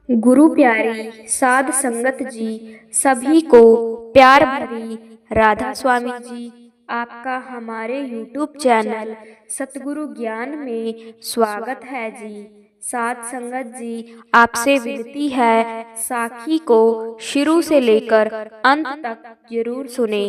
गुरु प्यारी साध संगत जी, सभी को प्यार भरी राधा स्वामी जी। आपका हमारे YouTube चैनल सतगुरु ज्ञान में स्वागत है जी। साध संगत जी, आपसे विनती है, साखी को शुरू से लेकर अंत तक जरूर सुने।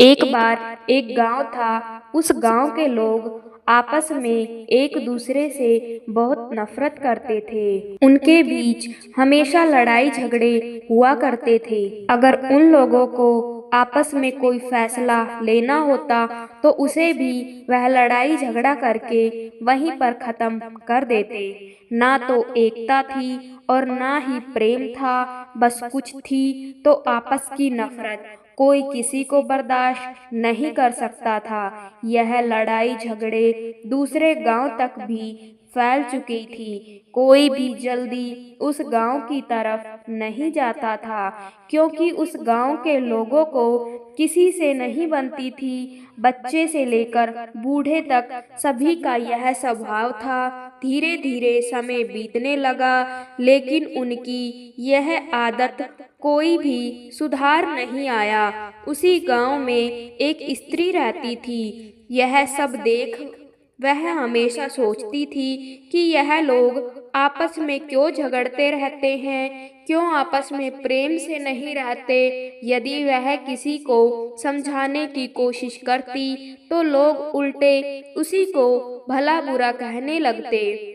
एक बार एक गांव था। उस गांव के लोग आपस में एक दूसरे से बहुत नफरत करते थे। उनके बीच हमेशा लड़ाई झगड़े हुआ करते थे। अगर उन लोगों को आपस में कोई फैसला लेना होता तो उसे भी वह लड़ाई झगड़ा करके वहीं पर खत्म कर देते। ना तो एकता थी और ना ही प्रेम था, बस कुछ थी तो आपस की नफरत। कोई किसी को बर्दाश्त नहीं कर सकता था। यह लड़ाई झगड़े दूसरे गांव तक भी फैल चुकी थी। कोई भी जल्दी उस गांव की तरफ नहीं जाता था, क्योंकि उस गांव के लोगों को किसी से नहीं बनती थी। बच्चे से लेकर बूढ़े तक सभी का यह स्वभाव था। धीरे धीरे समय बीतने लगा, लेकिन उनकी यह आदत कोई भी सुधार नहीं आया। उसी गांव में एक स्त्री रहती थी। यह सब देख वह हमेशा सोचती थी कि यह लोग आपस में क्यों झगड़ते रहते हैं, क्यों आपस में प्रेम से नहीं रहते। यदि वह किसी को समझाने की कोशिश करती तो लोग उल्टे उसी को भला बुरा कहने लगते,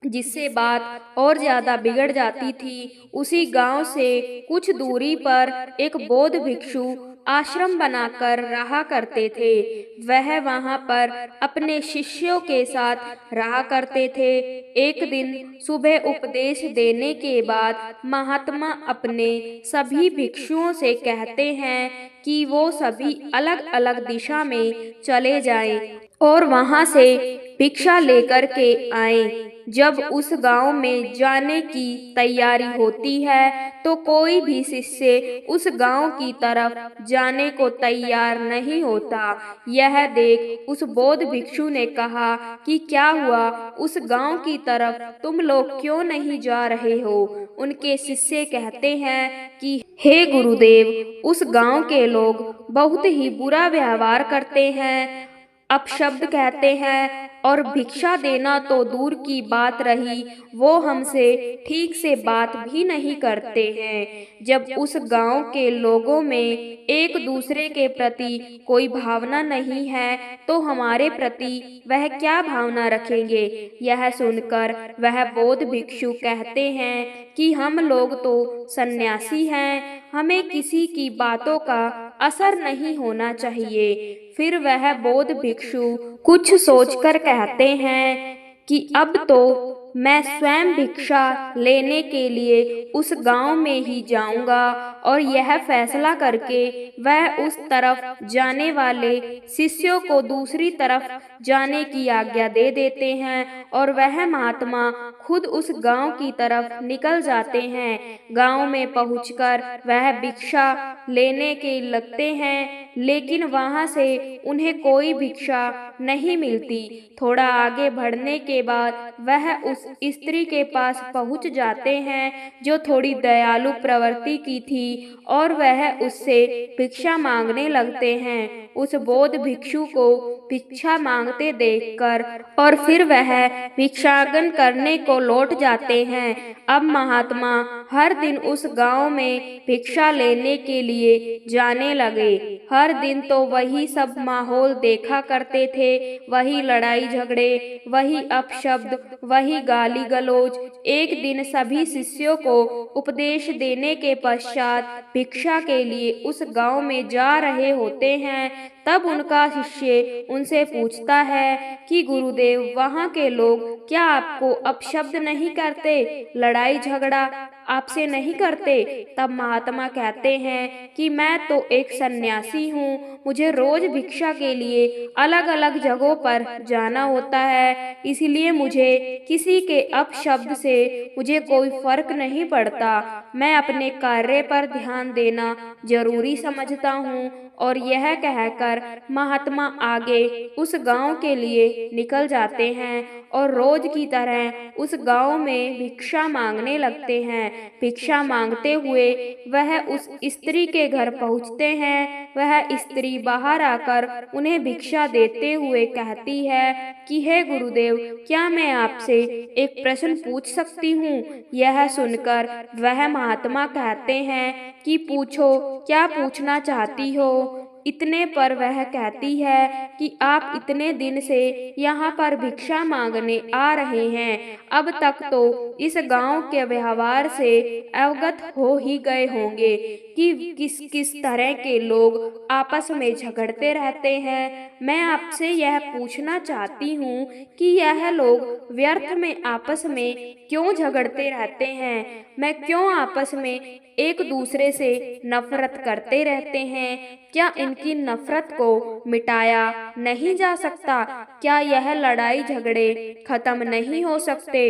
जिससे बात और ज्यादा बिगड़ जाती थी। उसी गांव से कुछ दूरी पर एक बौद्ध भिक्षु आश्रम बनाकर रहा करते थे। वह वहां पर अपने शिष्यों के साथ रहा करते थे। एक दिन सुबह उपदेश देने के बाद महात्मा अपने सभी भिक्षुओं से कहते हैं कि वो सभी अलग अलग दिशा में चले जाएं और वहां से भिक्षा लेकर के आएं। जब उस गांव में जाने की तैयारी होती है तो कोई भी शिष्य उस गांव की तरफ जाने को तैयार नहीं होता। यह देख उस बौद्ध भिक्षु ने कहा कि क्या हुआ, उस गांव की तरफ तुम लोग क्यों नहीं जा रहे हो। उनके शिष्य कहते हैं कि हे गुरुदेव, उस गांव के लोग बहुत ही बुरा व्यवहार करते हैं, अपशब्द कहते हैं और भिक्षा देना तो दूर की बात रही, वो हमसे ठीक से बात भी नहीं करते हैं। जब उस गांव के लोगों में एक दूसरे के प्रति कोई भावना नहीं है तो हमारे प्रति वह क्या भावना रखेंगे। यह सुनकर वह बौद्ध भिक्षु कहते हैं कि हम लोग तो सन्यासी हैं, हमें किसी की बातों का असर नहीं होना चाहिए। फिर वह बौद्ध भिक्षु कुछ सोचकर कहते हैं कि अब तो मैं स्वयं भिक्षा लेने के लिए उस गांव में ही जाऊंगा। और यह फैसला करके वह उस तरफ जाने वाले शिष्यों को दूसरी तरफ जाने की आज्ञा दे देते हैं और वह महात्मा खुद उस गांव की तरफ निकल जाते हैं। गांव में पहुंचकर वह भिक्षा लेने के लगते हैं, लेकिन वहां से उन्हें कोई भिक्षा नहीं मिलती। थोड़ा आगे बढ़ने के बाद वह उस स्त्री के पास पहुंच जाते हैं जो थोड़ी दयालु प्रवृत्ति की थी और वह उससे भिक्षा मांगने लगते हैं। उस बौद्ध भिक्षु को भिक्षा मांगते देखकर और फिर वह भिक्षाटन करने को लौट जाते हैं। अब महात्मा हर दिन उस गांव में भिक्षा लेने के लिए जाने लगे। हर दिन तो वही सब माहौल देखा करते थे, वही लड़ाई झगड़े, वही अपशब्द, वही गाली गलौज। एक दिन सभी शिष्यों को उपदेश देने के पश्चात भिक्षा के लिए उस गांव में जा रहे होते हैं। तब उनका शिष्य उनसे पूछता है कि गुरुदेव, वहाँ के लोग क्या आपको अपशब्द नहीं करते, लड़ाई झगड़ा आपसे नहीं करते। तब महात्मा कहते हैं कि मैं तो एक सन्यासी हूँ, मुझे रोज भिक्षा के लिए अलग अलग जगहों पर जाना होता है, इसलिए मुझे किसी के अपशब्द से मुझे कोई फर्क नहीं पड़ता। मैं अपने कार्य पर ध्यान देना जरूरी समझता हूँ। और यह कहकर महात्मा आगे उस गांव के लिए निकल जाते हैं और रोज की तरह उस गांव में भिक्षा मांगने लगते हैं। भिक्षा मांगते हुए वह उस स्त्री के घर पहुंचते हैं। वह स्त्री बाहर आकर उन्हें भिक्षा देते हुए कहती है कि हे गुरुदेव, क्या मैं आपसे एक प्रश्न पूछ सकती हूँ? यह सुनकर वह महात्मा कहते हैं कि पूछो, क्या पूछना चाहती हो? इतने पर वह कहती है कि आप इतने दिन से यहाँ पर भिक्षा मांगने आ रहे हैं, अब तक तो इस गांव के व्यवहार से अवगत हो ही गए होंगे कि किस किस तरह के लोग आपस में झगड़ते रहते हैं। मैं आपसे यह पूछना चाहती हूँ कि यह लोग व्यर्थ में आपस में क्यों झगड़ते रहते हैं? मैं क्यों आपस में एक दूसरे से नफरत करते रहते हैं? क्या इनकी नफरत को मिटाया नहीं जा सकता? क्या यह लड़ाई झगड़े खत्म नहीं हो सकते?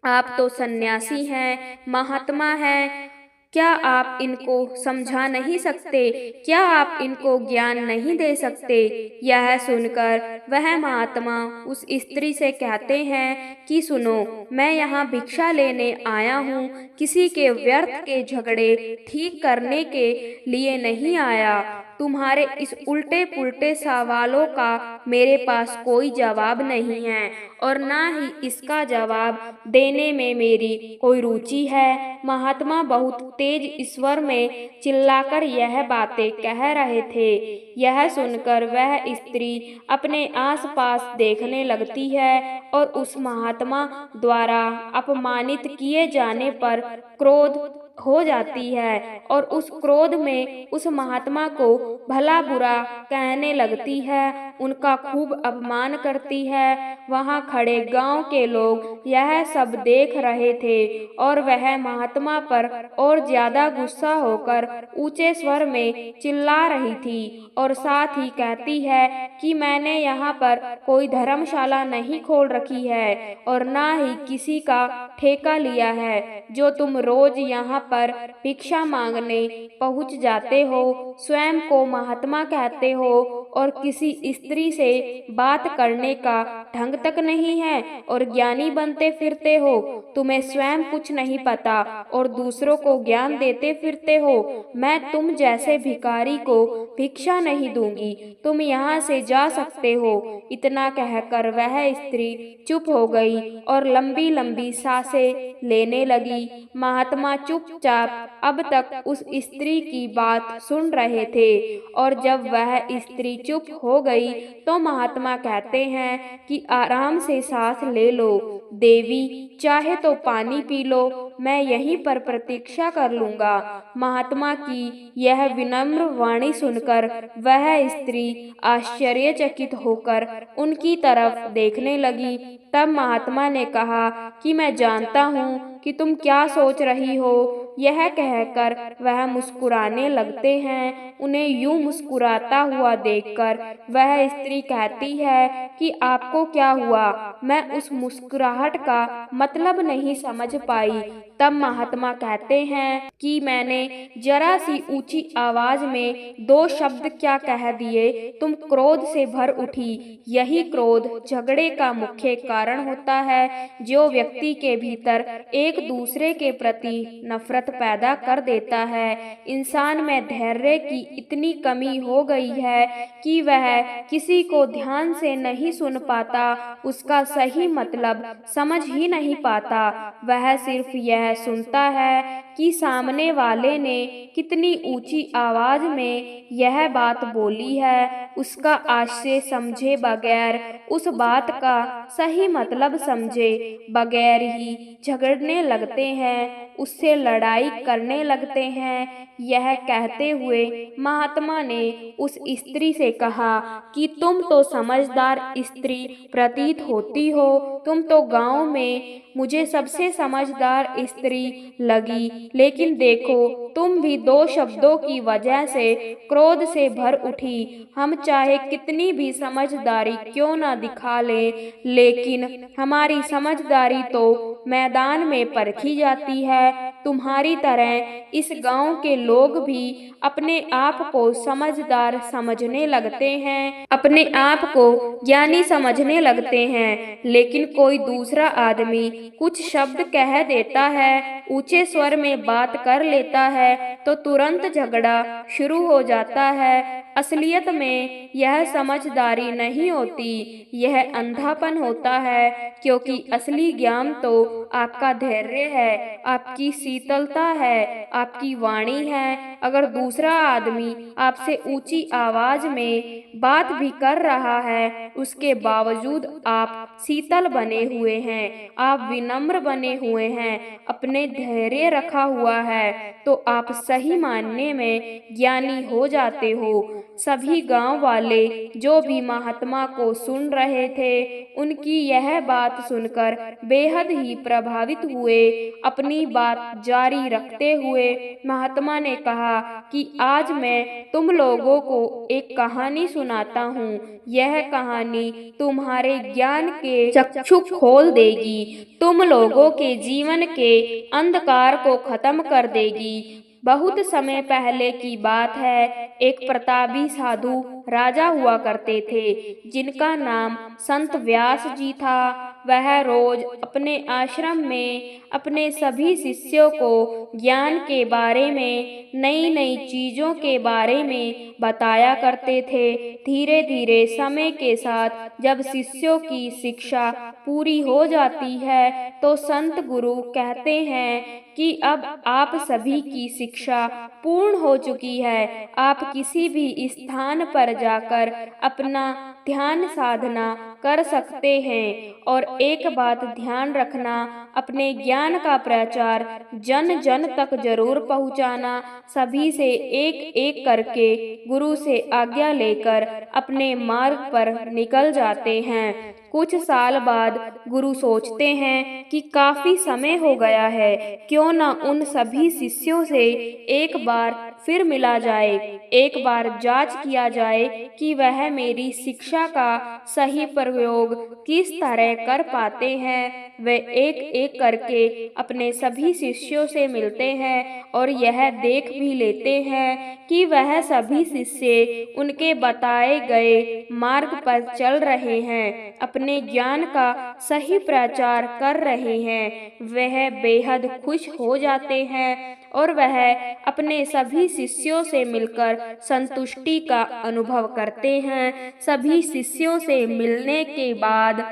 आप तो सन्यासी हैं, महात्मा हैं, क्या आप इनको समझा नहीं सकते? क्या आप इनको ज्ञान नहीं दे सकते? यह सुनकर वह महात्मा उस स्त्री से कहते हैं कि सुनो, मैं यहाँ भिक्षा लेने आया हूँ, किसी के व्यर्थ के झगड़े ठीक करने के लिए नहीं आया। तुम्हारे इस उल्टे पुल्टे सवालों का मेरे पास कोई जवाब नहीं है और ना ही इसका जवाब देने में मेरी कोई रुचि है। महात्मा बहुत तेज स्वर में चिल्लाकर यह बातें कह रहे थे। यह सुनकर वह स्त्री अपने आसपास देखने लगती है और उस महात्मा द्वारा अपमानित किए जाने पर क्रोध हो जाती है और उस क्रोध में उस महात्मा को भला बुरा कहने लगती है, उनका खूब अपमान करती है। वहां खड़े गांव के लोग यह सब देख रहे थे और वह महात्मा पर और ज्यादा गुस्सा होकर ऊंचे स्वर में चिल्ला रही थी और साथ ही कहती है कि मैंने यहाँ पर कोई धर्मशाला नहीं खोल रखी है और ना ही किसी का ठेका लिया है जो तुम रोज यहाँ पर भिक्षा मांगने पहुँच जाते हो, स्वयं को महात्मा कहते हो और किसी स्त्री से बात करने का ढंग तक नहीं है और ज्ञानी बनते फिरते हो। तुम्हें स्वयं कुछ नहीं पता और दूसरों को ज्ञान देते फिरते हो। मैं तुम जैसे भिखारी को भिक्षा नहीं दूंगी, तुम यहाँ से जा सकते हो। इतना कहकर वह स्त्री चुप हो गई और लंबी लंबी सांसें लेने लगी। महात्मा चुपचाप अब तक उस स्त्री की बात सुन रहे थे और जब वह स्त्री चुप हो गई तो महात्मा कहते हैं कि आराम से सांस ले लो देवी, चाहे तो पानी पी लो, मैं यहीं पर प्रतीक्षा कर लूंगा। महात्मा की यह विनम्र वाणी सुनकर वह स्त्री आश्चर्यचकित होकर उनकी तरफ देखने लगी। तब महात्मा ने कहा कि मैं जानता हूँ कि तुम क्या सोच रही हो। यह कहकर वह मुस्कुराने लगते हैं। उन्हें यूं मुस्कुराता हुआ देखकर वह स्त्री कहती है कि आपको क्या हुआ? मैं उस मुस्कुराहट का मतलब नहीं समझ पाई। तब महात्मा कहते हैं कि मैंने जरा सी ऊंची आवाज में दो शब्द क्या कह दिए, तुम क्रोध से भर उठी। यही क्रोध झगड़े का मुख्य कारण होता है, जो व्यक्ति के भीतर एक दूसरे के प्रति नफरत पैदा कर देता है। इंसान में धैर्य की इतनी कमी हो गई है कि वह किसी को ध्यान से नहीं सुन पाता, उसका सही मतलब समझ ही नहीं पाता। वह सिर्फ यह सुनता है कि सामने वाले ने कितनी ऊंची आवाज में यह बात बोली है। उसका आशय समझे बगैर, उस बात का सही मतलब समझे बगैर ही झगड़ने लगते हैं, उससे लड़ाई करने लगते हैं। यह कहते हुए महात्मा ने उस स्त्री से कहा कि तुम तो समझदार स्त्री प्रतीत होती हो, तुम तो गांव में मुझे सबसे समझदार स्त्री लगी, लेकिन देखो तुम भी दो शब्दों की वजह से क्रोध से भर उठी। हम चाहे कितनी भी समझदारी क्यों ना दिखा लें, लेकिन हमारी समझदारी तो मैदान में परखी जाती है। तुम्हारी तरह इस गांव के लोग भी अपने आप को समझदार समझने लगते हैं, अपने आप को ज्ञानी समझने लगते हैं, लेकिन कोई दूसरा आदमी कुछ शब्द कह देता है, ऊंचे स्वर में बात कर लेता है तो तुरंत झगड़ा शुरू हो जाता है। असलियत में यह समझदारी नहीं होती, यह अंधापन होता है, क्योंकि असली ज्ञान तो आपका धैर्य है, आपकी शीतलता है, आपकी वाणी है। अगर दूसरा आदमी आपसे ऊंची आवाज में बात भी कर रहा है, उसके बावजूद आप शीतल बने हुए हैं, आप विनम्र बने हुए हैं, अपने धैर्य रखा हुआ है, तो आप सही मायने में ज्ञानी हो जाते हो। सभी गांव वाले जो भी महात्मा को सुन रहे थे, उनकी यह बात सुनकर बेहद ही प्रभावित हुए। अपनी बात जारी रखते हुए महात्मा ने कहा कि आज मैं तुम लोगों को एक कहानी सुनाता हूँ। यह कहानी तुम्हारे ज्ञान के चक्षु खोल देगी, तुम लोगों के जीवन के अंधकार को खत्म कर देगी। बहुत समय पहले की बात है, एक प्रतापी साधु राजा हुआ करते थे, जिनका नाम संत व्यास जी था। वह रोज अपने आश्रम में अपने सभी शिष्यों को ज्ञान के बारे में, नई नई चीजों के बारे में बताया करते थे। धीरे धीरे समय के साथ जब शिष्यों की शिक्षा पूरी हो जाती है, तो संत गुरु कहते हैं कि अब आप सभी की शिक्षा पूर्ण हो चुकी है, आप किसी भी स्थान पर जाकर अपना ध्यान साधना कर सकते हैं। और एक बात ध्यान रखना, अपने ज्ञान का प्रचार जन जन तक जरूर पहुंचाना। सभी से एक एक करके गुरु से आज्ञा लेकर अपने मार्ग पर निकल जाते हैं। कुछ साल बाद गुरु सोचते हैं कि काफी समय हो गया है, क्यों न उन सभी शिष्यों से एक बार फिर मिला जाए, एक बार जांच किया जाए कि वह मेरी शिक्षा का सही प्रयोग किस तरह कर पाते हैं। वे एक एक करके अपने सभी शिष्यों से मिलते हैं और यह देख भी लेते हैं कि वह सभी शिष्य उनके बताए गए मार्ग पर चल रहे हैं, अपने ज्ञान का सही प्रचार कर रहे हैं। वह बेहद खुश हो जाते हैं और वह अपने सभी शिष्यों से मिलकर संतुष्टि का अनुभव करते हैं। सभी शिष्यों से मिलने के बाद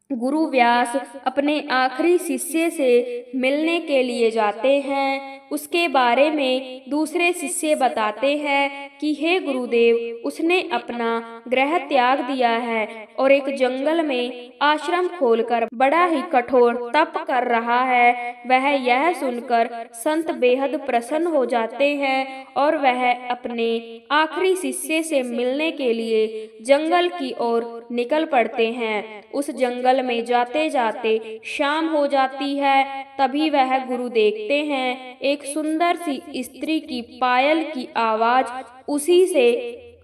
गुरु व्यास अपने आखिरी शिष्य से मिलने के लिए जाते हैं। उसके बारे में दूसरे शिष्य बताते हैं कि हे गुरुदेव, उसने अपना गृह त्याग दिया है और एक जंगल में आश्रम खोलकर बड़ा ही कठोर तप कर रहा है। वह यह सुनकर संत बेहद प्रसन्न हो जाते हैं और वह अपने आखिरी शिष्य से मिलने के लिए जंगल की ओर निकल पड़ते हैं। उस जंगल में जाते जाते शाम हो जाती है। तभी वह गुरु देखते हैं एक सुंदर सी स्त्री की पायल की आवाज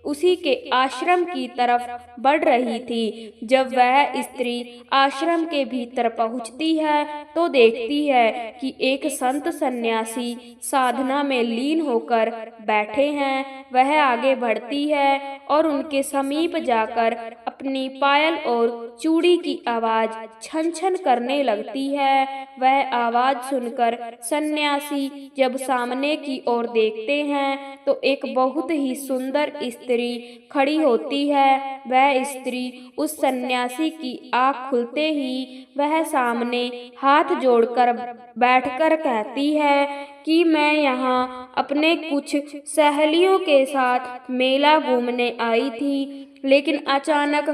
उसी के आश्रम की तरफ बढ़ रही थी। जब वह स्त्री आश्रम के भीतर पहुंचती है तो देखती है कि एक संत सन्यासी साधना में लीन होकर बैठे हैं। वह आगे बढ़ती है और उनके समीप जाकर अपनी पायल और चूड़ी की आवाज छन छन करने लगती है। वह आवाज सुनकर सन्यासी जब सामने की ओर देखते हैं तो एक बहुत ही सुंदर स्त्री खड़ी होती है। वह स्त्री उस सन्यासी की आँख खुलते ही वह सामने हाथ जोड़कर बैठकर कहती है कि मैं यहाँ अपने कुछ सहेलियों के साथ मेला घूमने आई थी, लेकिन अचानक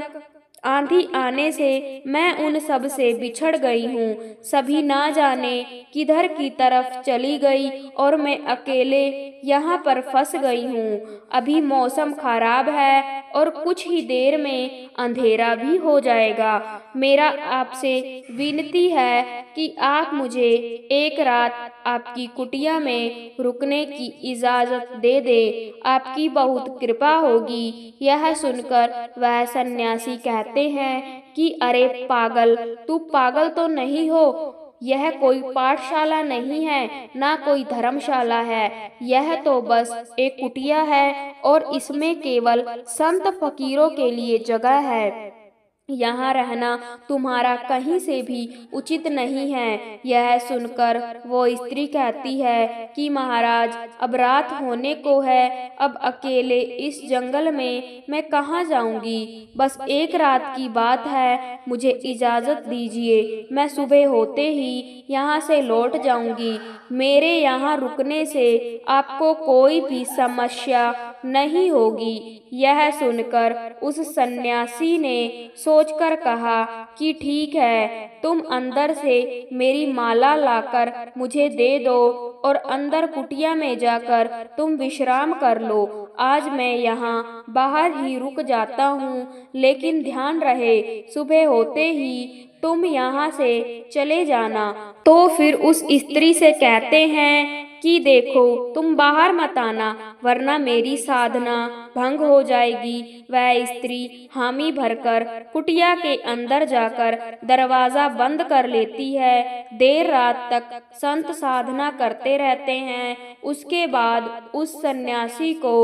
आंधी आने से मैं उन सब से बिछड़ गई हूँ। सभी ना जाने किधर की तरफ चली गई और मैं अकेले यहाँ पर फंस गई हूँ। अभी मौसम खराब है और कुछ ही देर में अंधेरा भी हो जाएगा। मेरा आपसे विनती है कि आप मुझे एक रात आपकी कुटिया में रुकने की इजाजत दे दे। आपकी बहुत कृपा होगी। यह सुनकर वह सन्यासी कहते हैं कि अरे पागल, तू पागल तो नहीं हो। यह कोई पाठशाला नहीं है, ना कोई धर्मशाला है। यह तो बस एक कुटिया है और इसमें केवल संत फकीरों के लिए जगह है। यहाँ रहना तुम्हारा कहीं से भी उचित नहीं है। यह सुनकर वो स्त्री कहती है कि महाराज, अब रात होने को है, अब अकेले इस जंगल में मैं कहाँ जाऊंगी। बस एक रात की बात है, मुझे इजाजत दीजिए। मैं सुबह होते ही यहाँ से लौट जाऊंगी। मेरे यहाँ रुकने से आपको कोई भी समस्या नहीं होगी। यह सुनकर उस सन्यासी ने सोचकर कहा कि ठीक है, तुम अंदर से मेरी माला लाकर मुझे दे दो और अंदर कुटिया में जाकर तुम विश्राम कर लो। आज मैं यहाँ बाहर ही रुक जाता हूँ, लेकिन ध्यान रहे सुबह होते ही तुम यहाँ से चले जाना। तो फिर उस स्त्री से कहते हैं कि देखो, तुम बाहर मत आना, वरना मेरी साधना भंग हो जाएगी। वह स्त्री हामी भरकर कुटिया के अंदर जाकर दरवाजा बंद कर लेती है। देर रात तक संत साधना करते रहते हैं। उसके बाद उस सन्यासी को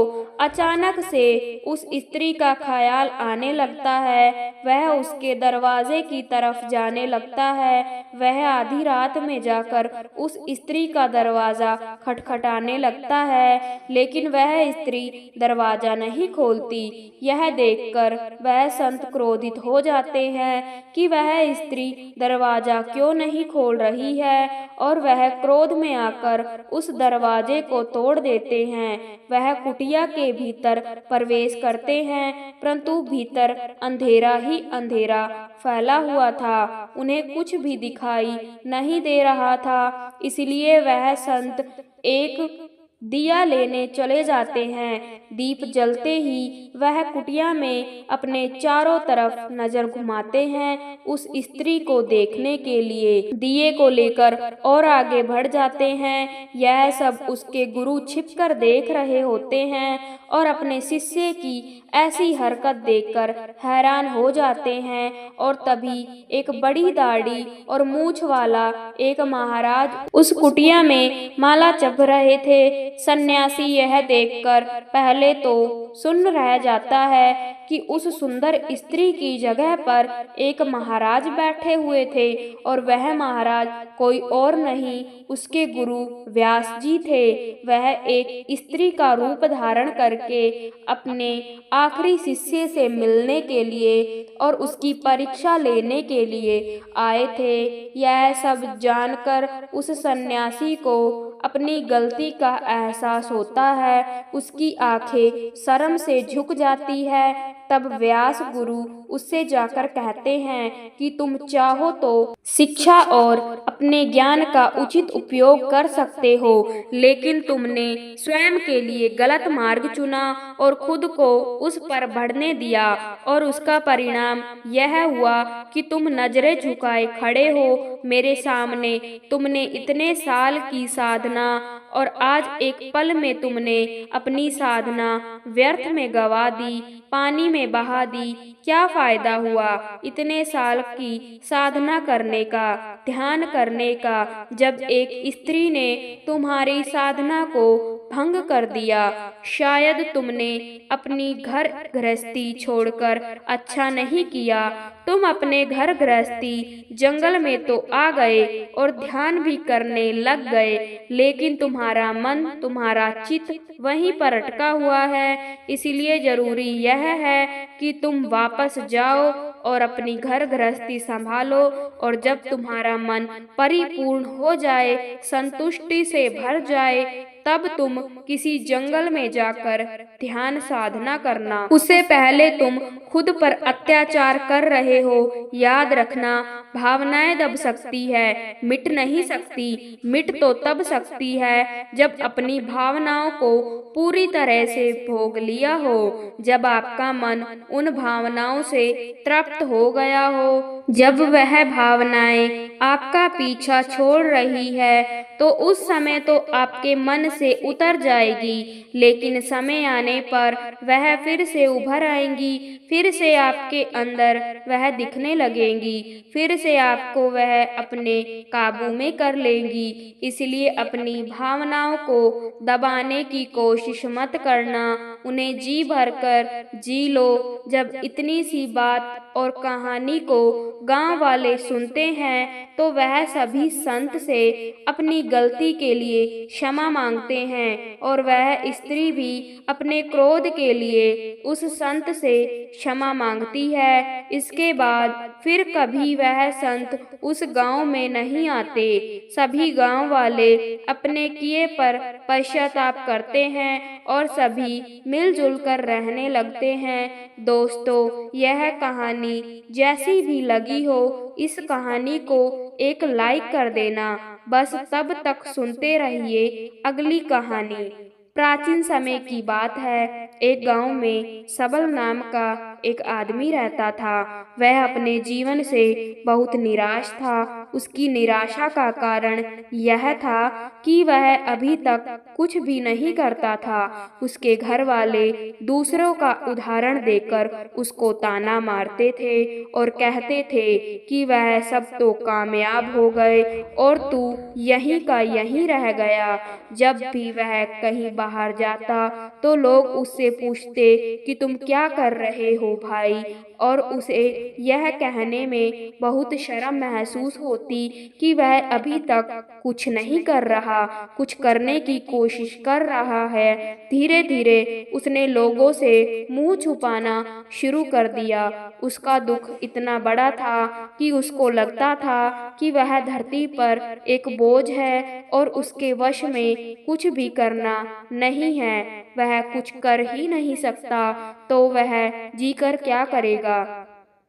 अचानक से उस स्त्री का ख्याल आने लगता है। वह उसके दरवाजे की तरफ जाने लगता है। वह आधी रात में जाकर उस स्त्री का दरवाजा खटखटाने लगता है, लेकिन वह स्त्री दरवाजा नहीं खोलती। यह देखकर वह संत क्रोधित हो जाते हैं कि वह स्त्री दरवाजा क्यों नहीं खोल रही है, और वह क्रोध में आकर उस दरवाजे को तोड़ देते हैं। वह कुटिया के भीतर प्रवेश करते हैं, परंतु भीतर अंधेरा ही अंधेरा फैला हुआ था। उन्हें कुछ भी दिखाई नहीं दे रहा था। इसलिए वह संत एक दिया लेने चले जाते हैं। दीप जलते ही वह कुटिया में अपने चारों तरफ नजर घुमाते हैं उस स्त्री को देखने के लिए। दिए को लेकर और आगे बढ़ जाते हैं। यह सब उसके गुरु छिपकर देख रहे होते हैं और अपने शिष्य की ऐसी हरकत देखकर हैरान हो जाते हैं। और तभी एक बड़ी दाढ़ी और मूछ वाला एक महाराज उस कुटिया में माला जप रहे थे। सन्यासी यह देखकर पहले तो सुन्न रह जाता है कि उस सुंदर स्त्री की जगह पर एक महाराज बैठे हुए थे, और वह महाराज कोई और नहीं, उसके गुरु व्यास जी थे। वह एक स्त्री का रूप धारण करके अपने आखिरी शिष्य से मिलने के लिए और उसकी परीक्षा लेने के लिए आए थे। यह सब जानकर उस सन्यासी को अपनी गलती का एहसास होता है। उसकी आंखें शर्म से झुक जाती है। तब व्यास गुरु उससे जाकर कहते हैं कि तुम चाहो तो शिक्षा और अपने ज्ञान का उचित उपयोग कर सकते हो, लेकिन तुमने स्वयं के लिए गलत मार्ग चुना और खुद को उस पर बढ़ने दिया, और उसका परिणाम यह हुआ कि तुम नजरें झुकाए खड़े हो मेरे सामने। तुमने इतने साल की साधना और आज एक पल में तुमने अपनी साधना व्यर्थ में गवा दी, पानी में बहा दी। क्या फायदा हुआ इतने साल की साधना करने का, ध्यान करने का, जब एक स्त्री ने तुम्हारी साधना को भंग कर दिया। शायद तुमने अपनी घर गृहस्थी छोड़कर अच्छा नहीं किया। तुम अपने घर गृहस्थी जंगल में तो आ गए और ध्यान भी करने लग गए, लेकिन तुम्हारा मन, तुम्हारा चित्त वहीं पर अटका हुआ है। इसलिए जरूरी यह है कि तुम वापस जाओ और अपनी घर गृहस्थी संभालो, और जब तुम्हारा मन परिपूर्ण हो जाए, संतुष्टि से भर जाए, तब तुम किसी जंगल में जाकर ध्यान साधना करना। उससे पहले तुम खुद पर अत्याचार कर रहे हो। याद रखना, भावनाएं दब सकती है, मिट नहीं सकती। मिट तो तब सकती है जब अपनी भावनाओं को पूरी तरह से भोग लिया हो, जब आपका मन उन भावनाओं से तृप्त हो गया हो। जब वह भावनाएं आपका पीछा छोड़ रही है तो उस समय तो आपके मन से उतर जाएगी, लेकिन समय आने पर वह फिर से उभर आएंगी, फिर से आपके अंदर वह दिखने लगेंगी, फिर से आपको वह अपने काबू में कर लेंगी। इसलिए अपनी भावनाओं को दबाने की कोशिश मत करना, उन्हें जी भरकर जी लो। जब इतनी सी बात और कहानी को गांव वाले सुनते हैं तो वह सभी संत से अपनी गलती के लिए क्षमा मांगते हैं, और वह स्त्री भी अपने क्रोध के लिए उस संत से क्षमा मांगती है। इसके बाद फिर कभी वह संत उस गांव में नहीं आते। सभी गांव वाले अपने किए पर पश्चाताप करते हैं और सभी मिलजुल कर रहने लगते हैं। दोस्तों, यह कहानी जैसी भी लगी हो, इस कहानी को एक लाइक कर देना। बस तब तक सुनते रहिए अगली कहानी। प्राचीन समय की बात है, एक गांव में सबल नाम का एक आदमी रहता था। वह अपने जीवन से बहुत निराश था। उसकी निराशा का कारण यह था कि वह अभी तक कुछ भी नहीं करता था। उसके घर वाले दूसरों का उदाहरण देकर उसको ताना मारते थे और कहते थे कि वह सब तो कामयाब हो गए और तू यहीं का यहीं रह गया। जब भी वह कहीं बाहर जाता तो लोग उससे पूछते कि तुम क्या कर रहे हो भाई, और उसे यह कहने में बहुत शर्म महसूस होती कि वह अभी तक कुछ नहीं कर रहा, कुछ करने की कोशिश कर रहा है। धीरे धीरे उसने लोगों से मुंह छुपाना शुरू कर दिया। उसका दुख इतना बड़ा था कि उसको लगता था कि वह धरती पर एक बोझ है और उसके वश में कुछ भी करना नहीं है। वह कुछ कर ही नहीं सकता, तो वह जीकर क्या करेगा।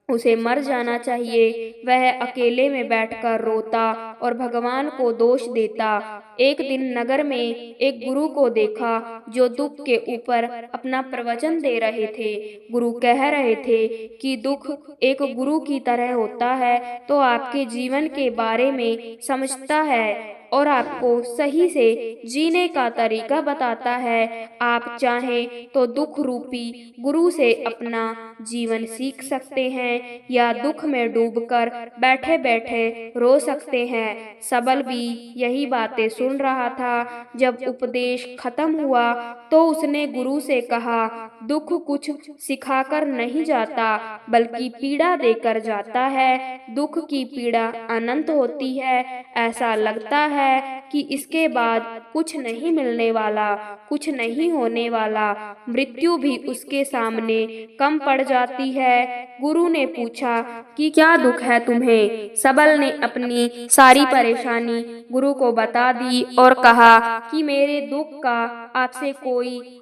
उसे मर जाना चाहिए। वह अकेले में बैठकर रोता और भगवान को दोष देता। एक दिन नगर में एक गुरु को देखा जो दुख के ऊपर अपना प्रवचन दे रहे थे। गुरु कह रहे थे कि दुख एक गुरु की तरह होता है, तो आपके जीवन के बारे में समझता है और आपको सही से जीने का तरीका बताता है। आप चाहें तो दुख रूपी गुरु से अपना जीवन सीख सकते हैं या दुख में डूबकर बैठे बैठे रो सकते हैं। सबल भी यही बातें सुन रहा था। जब उपदेश खत्म हुआ तो उसने गुरु से कहा, दुख कुछ सिखाकर नहीं जाता बल्कि पीड़ा देकर जाता है। दुख की पीड़ा अनंत होती है। ऐसा लगता है कि इसके बाद कुछ नहीं मिलने वाला, कुछ नहीं होने वाला। मृत्यु भी उसके सामने कम पड़ जाती है। गुरु ने पूछा कि क्या दुख है तुम्हें। सबल ने अपनी सारी परेशानी गुरु को बता दी और कहा कि मेरे दुख का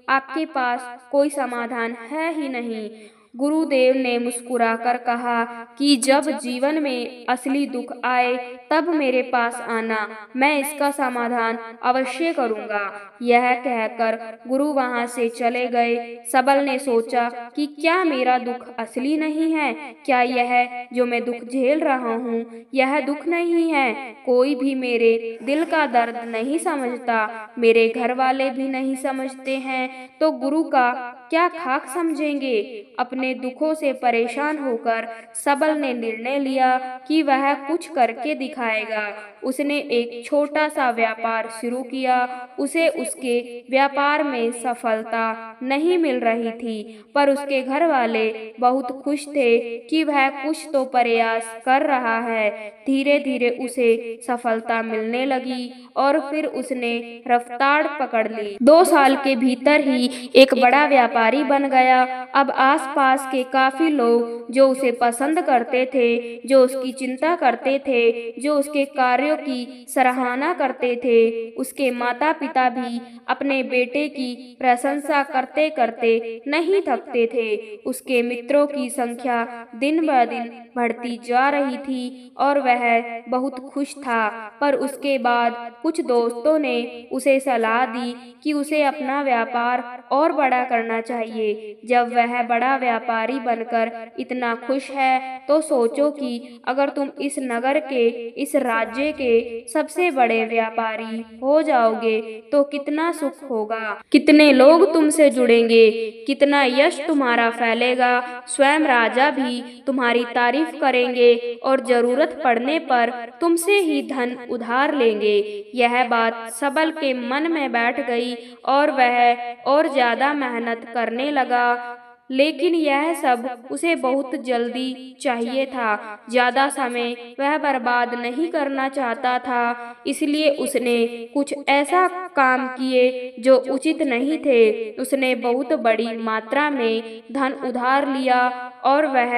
आपके पास कोई समाधान है ही नहीं। गुरुदेव ने मुस्कुराकर कहा कि जब जीवन में असली दुख आए तब मेरे पास आना, मैं इसका समाधान अवश्य करूंगा। यह कहकर गुरु वहां से चले गए। सबल ने सोचा कि क्या मेरा दुख असली नहीं है? क्या यह जो मैं दुख झेल रहा हूँ यह दुख नहीं है? कोई भी मेरे दिल का दर्द नहीं समझता, मेरे घर वाले भी नहीं समझते हैं, तो गुरु का क्या खाक समझेंगे। अपने दुखों से परेशान होकर सबल ने निर्णय लिया कि वह कुछ करके दिखाएगा। उसने एक छोटा सा व्यापार शुरू किया। उसे उसके व्यापार में सफलता नहीं मिल रही थी, पर उसके घर वाले बहुत खुश थे कि वह कुछ तो प्रयास कर रहा है। धीरे धीरे उसे सफलता मिलने लगी और फिर उसने रफ्तार पकड़ ली। 2 साल के भीतर ही एक बड़ा व्यापारी बन गया। अब आसपास के काफी लोग जो उसे पसंद करते थे, जो उसकी चिंता करते थे, जो उसके कार्यों कार्यों की सराहना करते थे। उसके माता पिता भी अपने बेटे की प्रशंसा करते करते नहीं थकते थे। उसके मित्रों की संख्या दिन ब दिन बढ़ती जा रही थी और वह बहुत खुश था। पर उसके बाद कुछ दोस्तों ने उसे सलाह दी कि उसे अपना व्यापार और बड़ा करना चाहिए। जब वह बड़ा व्यापारी बनकर इतना खुश है तो सोचो कि अगर तुम इस नगर के, इस राज्य के सबसे बड़े व्यापारी हो जाओगे तो कितना सुख होगा, कितने लोग तुमसे जुड़ेंगे, कितना यश तुम्हारा फैलेगा। स्वयं राजा भी तुम्हारी तारीफ करेंगे और जरूरत पड़ने पर तुमसे ही धन उधार लेंगे। यह बात सबल के मन में बैठ गई और वह और ज्यादा मेहनत करने लगा। लेकिन यह सब उसे बहुत जल्दी चाहिए था। ज्यादा समय वह बर्बाद नहीं करना चाहता था, इसलिए उसने कुछ ऐसा काम किए जो उचित नहीं थे। उसने बहुत बड़ी मात्रा में धन उधार लिया और वह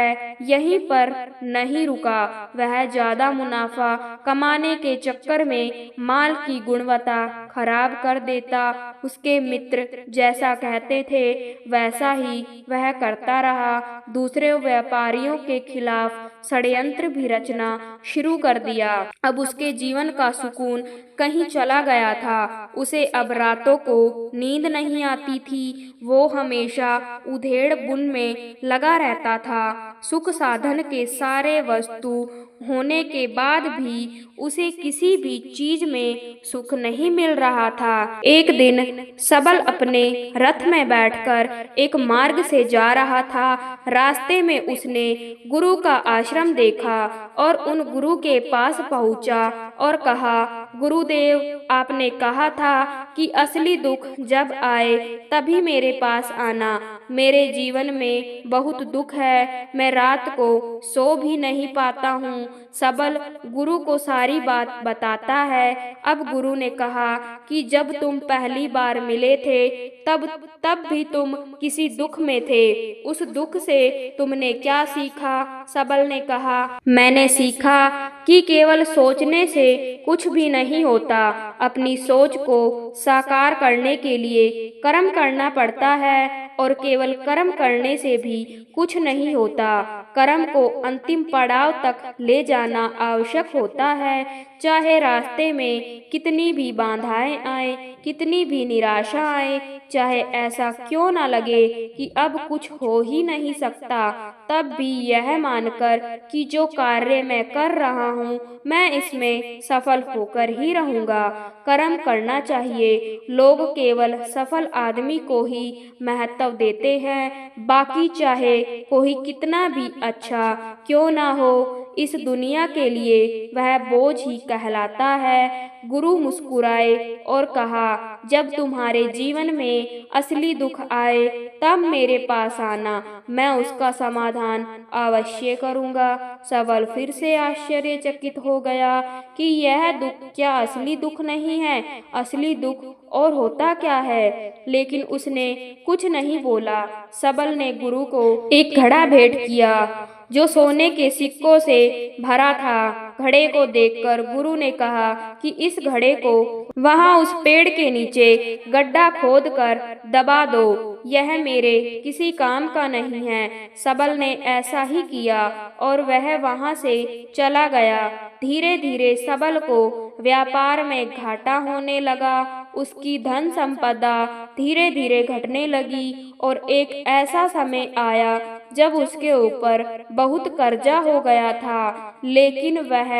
यहीं पर नहीं रुका। वह ज्यादा मुनाफा कमाने के चक्कर में माल की गुणवत्ता खराब कर देता। उसके मित्र जैसा कहते थे वैसा ही वह करता रहा। दूसरे व्यापारियों के खिलाफ षड्यंत्र भी रचना शुरू कर दिया। अब उसके जीवन का सुकून कहीं चला गया था। उसे अब रातों को नींद नहीं आती थी। वो हमेशा उधेड़ बुन में लगा रहता था। सुख साधन के सारे वस्तु होने के बाद भी उसे किसी भी चीज में सुख नहीं मिल रहा था। एक दिन सबल अपने रथ में बैठकर एक मार्ग से जा रहा था। रास्ते में उसने गुरु का आश्रम देखा और उन गुरु के पास पहुंचा और कहा, गुरुदेव, आपने कहा था कि असली दुख जब आए तभी मेरे पास आना। मेरे जीवन में बहुत दुख है, मैं रात को सो भी नहीं पाता हूँ। सबल गुरु को सारी बात बताता है। अब गुरु ने कहा कि जब तुम पहली बार मिले थे तब भी तुम किसी दुख में थे। उस दुख से तुमने क्या सीखा? सबल ने कहा, मैंने सीखा कि केवल सोचने से कुछ भी नहीं होता। अपनी सोच को साकार करने के लिए कर्म करना पड़ता है और केवल कर्म करने से भी कुछ नहीं होता। कर्म को अंतिम पड़ाव तक ले जाना आवश्यक होता है। चाहे रास्ते में कितनी भी बाधाएं आए, कितनी भी निराशा आए, चाहे ऐसा क्यों ना लगे कि अब कुछ हो ही नहीं सकता, तब भी यह मानकर कि जो कार्य मैं कर रहा हूँ मैं इसमें सफल होकर ही रहूँगा, कर्म करना चाहिए। लोग केवल सफल आदमी को ही महत्व देते हैं, बाकी चाहे कोई कितना भी अच्छा क्यों ना हो, इस दुनिया के लिए वह बोझ ही कहलाता है। गुरु मुस्कुराए और कहा, जब तुम्हारे जीवन में असली दुख आए तब मेरे पास आना, मैं उसका समाधान अवश्य करूंगा। सबल फिर से आश्चर्यचकित हो गया कि यह दुख क्या असली दुख नहीं है? असली दुख और होता क्या है? लेकिन उसने कुछ नहीं बोला। सबल ने गुरु को एक घड़ा भेंट किया जो सोने के सिक्कों से भरा था। घड़े को देखकर गुरु ने कहा कि इस घड़े को वहां उस पेड़ के नीचे गड्ढा खोदकर दबा दो, यह मेरे किसी काम का नहीं है। सबल ने ऐसा ही किया और वह वहां से चला गया। धीरे धीरे सबल को व्यापार में घाटा होने लगा। उसकी धन संपदा धीरे धीरे घटने लगी और एक ऐसा समय आया जब उसके ऊपर बहुत कर्जा हो गया था। लेकिन वह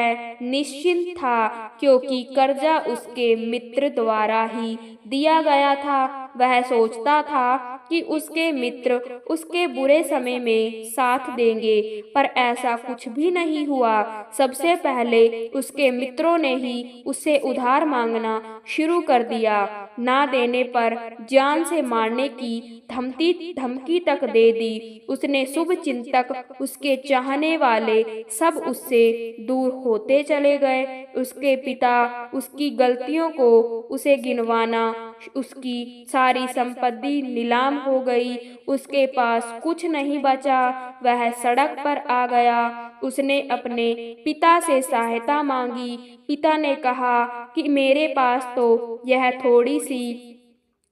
निश्चिंत था क्योंकि कर्जा उसके मित्र द्वारा ही दिया गया था। वह सोचता था कि उसके मित्र उसके बुरे समय में साथ देंगे, पर ऐसा कुछ भी नहीं हुआ। सबसे पहले उसके मित्रों ने ही उससे उधार मांगना शुरू कर दिया। ना देने पर जान से मारने की धमकी तक दे दी। उसने शुभ चिंतक, उसके चाहने वाले सब उससे दूर होते चले गए। उसके पिता उसकी गलतियों को उसे गिनवाना उसकी सारी संपत्ति नीलाम हो गई। उसके पास कुछ नहीं बचा। वह सड़क पर आ गया। उसने अपने पिता से सहायता मांगी। पिता ने कहा कि मेरे पास तो यह थोड़ी सी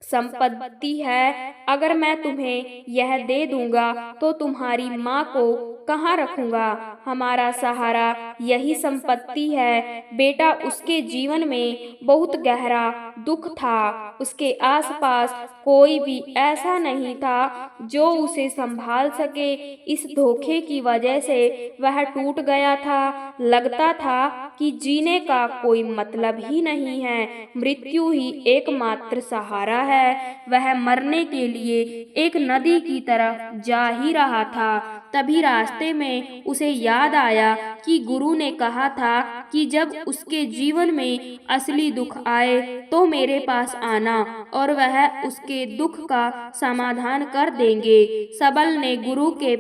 संपत्ति है, अगर मैं तुम्हें यह दे दूंगा तो तुम्हारी माँ को कहाँ रखूंगा? हमारा सहारा यही संपत्ति है। बेटा, उसके जीवन में बहुत गहरा दुख था। उसके आसपास कोई भी ऐसा नहीं था जो उसे संभाल सके। इस धोखे की वजह से वह टूट गया था। लगता था कि जीने का कोई मतलब ही नहीं है, मृत्यु ही एकमात्र सहारा है। वह मरने के लिए एक नदी की तरफ जा ही रहा था। तभी रास्ते में उसे याद आया कि गुरु ने कहा था कि जब उसके जीवन में असली दुख आए तो मेरे पास आना और वह उसके दुख का समाधान कर देंगे। सबल ने गुरु के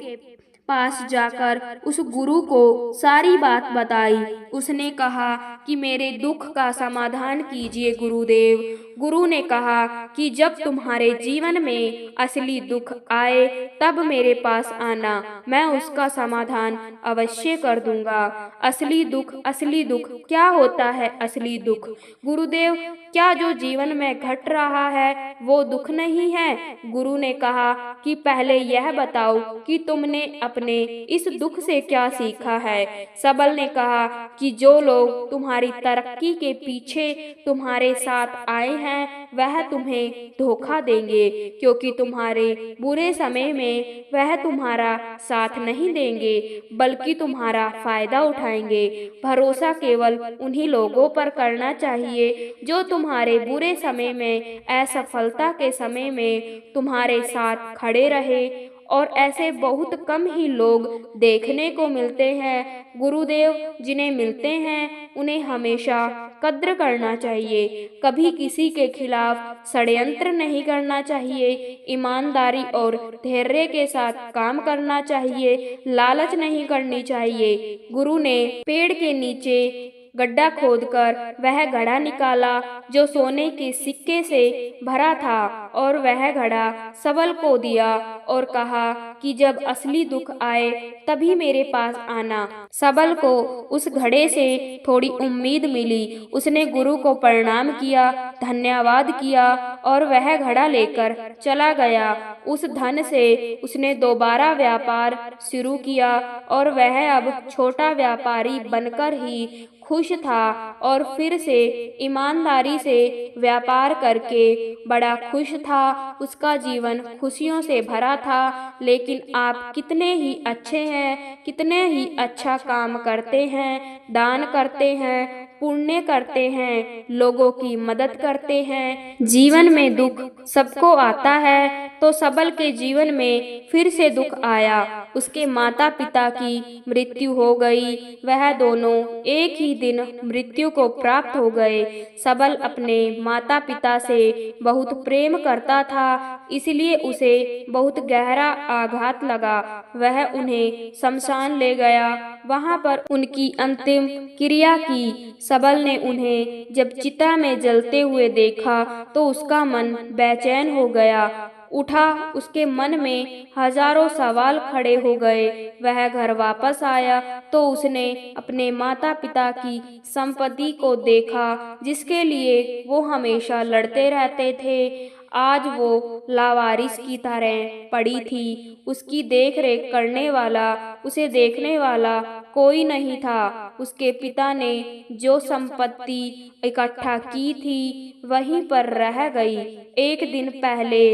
पास जाकर उस गुरु को सारी बात बताई। उसने कहा कि मेरे दुख का समाधान कीजिए गुरुदेव। गुरु ने कहा कि जब तुम्हारे जीवन में असली दुख आए तब मेरे पास आना, मैं उसका समाधान अवश्य कर दूंगा। असली दुख क्या होता है? असली दुख गुरुदेव, क्या जो जीवन में घट रहा है वो दुख नहीं है? गुरु ने कहा कि पहले यह बताओ कि तुमने अपने इस दुख से क्या सीखा है। सबल ने कहा कि जो लोग तुम्हारी तरक्की के पीछे तुम्हारे साथ आए हैं वह तुम्हें धोखा देंगे, क्योंकि तुम्हारे बुरे समय में वह तुम्हारा साथ नहीं देंगे बल्कि तुम्हारा फायदा उठाएंगे। भरोसा केवल उन्हीं लोगों पर करना चाहिए जो तुम्हारे बुरे समय में, असफलता के समय में तुम्हारे साथ खड़े रहे, और ऐसे बहुत कम ही लोग देखने को मिलते हैं। गुरुदेव जिन्हें मिलते हैं उन्हें हमेशा कद्र करना चाहिए। कभी किसी के खिलाफ षड्यंत्र नहीं करना चाहिए। ईमानदारी और धैर्य के साथ काम करना चाहिए। लालच नहीं करनी चाहिए। गुरु ने पेड़ के नीचे गड्ढा खोदकर वह घड़ा निकाला जो सोने के सिक्के से भरा था, और वह घड़ा सबल को दिया और कहा कि जब असली दुख आए तभी मेरे पास आना। सबल को उस घड़े से थोड़ी उम्मीद मिली। उसने गुरु को प्रणाम किया, धन्यवाद किया और वह घड़ा लेकर चला गया। उस धन से उसने दोबारा व्यापार शुरू किया और वह अब छोटा व्यापारी बनकर ही खुश था और फिर से ईमानदारी से व्यापार करके बड़ा खुश था। उसका जीवन खुशियों से भरा था। लेकिन आप कितने ही अच्छे हैं, कितने ही अच्छा काम करते हैं, दान करते हैं, पुण्य करते हैं, लोगों की मदद करते हैं। जीवन में दुख सबको आता है, तो सबल के जीवन में फिर से दुख आया। उसके माता पिता की मृत्यु हो गई। वह दोनों एक ही दिन मृत्यु को प्राप्त हो गए। सबल अपने माता पिता से बहुत प्रेम करता था, इसलिए उसे बहुत गहरा आघात लगा। वह उन्हें शमशान ले गया, वहां पर उनकी अंतिम क्रिया की। सबल ने उन्हें जब चिता में जलते हुए देखा तो उसका मन बेचैन हो गया उठा। उसके मन में हजारों सवाल खड़े हो गए। वह घर वापस आया तो उसने अपने माता पिता की संपत्ति को देखा जिसके लिए वो हमेशा लड़ते रहते थे। आज वो लावारिस की तरह पड़ी थी। उसकी देख रेख करने वाला, उसे देखने वाला कोई नहीं था। उसके पिता ने जो संपत्ति इकट्ठा की थी वहीं पर रह गई। एक दिन पहले